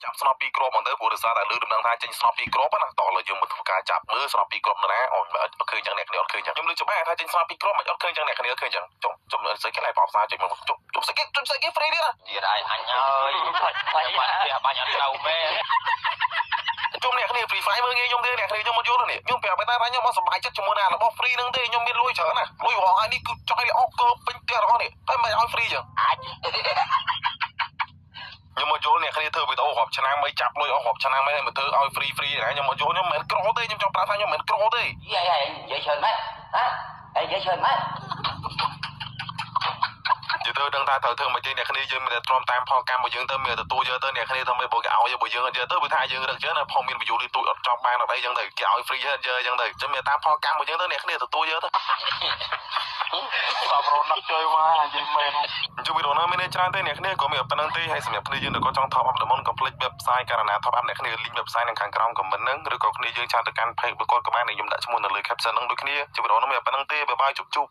ចាប់ស្នប់ពីក្របមកទៅព្រោះដោយសារតែលើដំណឹងថាចេញស្នប់ពីក្របណាតោះលើយើងមកធ្វើការចាប់មើលស្នប់ពីក្របនៅណាអូអត់ឃើញចឹងអ្នកគ្នាអត់ឃើញចឹងខ្ញុំលើច្បាស់ថាចេញស្នប់ពីក្របមិនអត់ឃើញចឹងអ្នកគ្នាឃើញចឹងចុះស្អីគេឡៃបោកផ្សារចេញមកចុះស្អីគេហ្វ្រីនេះណានិយាយអញហើយបាច់បាញ់អត់ត្រូវមែនជុំអ្នកគ្នា free fire មើលងាយខ្ញុំទេអ្នកគ្នាខ្ញុំមកយល់នេះខ្ញុំប្រាប់តែថាខ្ញុំមកសប្បាយចិត្តជាមួយនឹងរបស់ free ហ្នឹងទេខ្ញុំមានលុយច្រើនណាលុយរងហើយនេះគឺចង់ឲ្យអស់កើពេញផ្ទះរបស់នេះតែមិនឲ្យ free ចឹងអាចខ្ញុំមកយល់អ្នកគ្នាធ្វើវីដេអូរាប់ឆ្នាំមិនចាប់លុយអស់រាប់ឆ្នាំមិនមកធ្វើឲ្យ free ណាខ្ញុំមកយល់ខ្ញុំមិនក្រទេខ្ញុំចង់ប្រាប់ថាខ្ញុំមិនក្រទេយាយនិយាយច្រើនម៉េចហ៎និយាយច្រើនម៉េចយល់ទៅដឹងថាត្រូវធ្វើមកចេញអ្នកគ្នាយើងមានតែទ្រាំតាមផលកម្មរបស់យើងទៅមានទទួលយកទៅអ្នកគ្នាធ្វើមិនបើគេឲ្យរបស់យើងយកទៅវាថាយើងរឹកចឹងណាផងមានប្រយោជន៍ទូចអត់ចង់បានអត់អីចឹងទៅគេឲ្យ free យកចឹងទៅចាំមានតាមផលកម្មរបស់យើងទៅអ្នកគ្នាទទួលយកទៅតាមរត់ជួយមកនិយាយមែនជួយវីដេអូណាមានច្រើនទេអ្នកគ្នាក៏មានប៉ុណ្្នឹងទេហើយសម្រាប់គ្នាយើងក៏ចង់ top up តំបន់ complete website ករណី top up អ្នកគ្នា link website នៅខាងក្រោម comment ហ្នឹងឬក៏គ្នាយើងឆាតទៅកាន់ page របស់គាត់ក៏បានខ្ញុំដាក់ឈ្មោះនៅលើ caption ហ្នឹងដូចគ្នាជួយវីដេអូនោះមានប៉ុណ្្នឹងទេបាយបាយជប់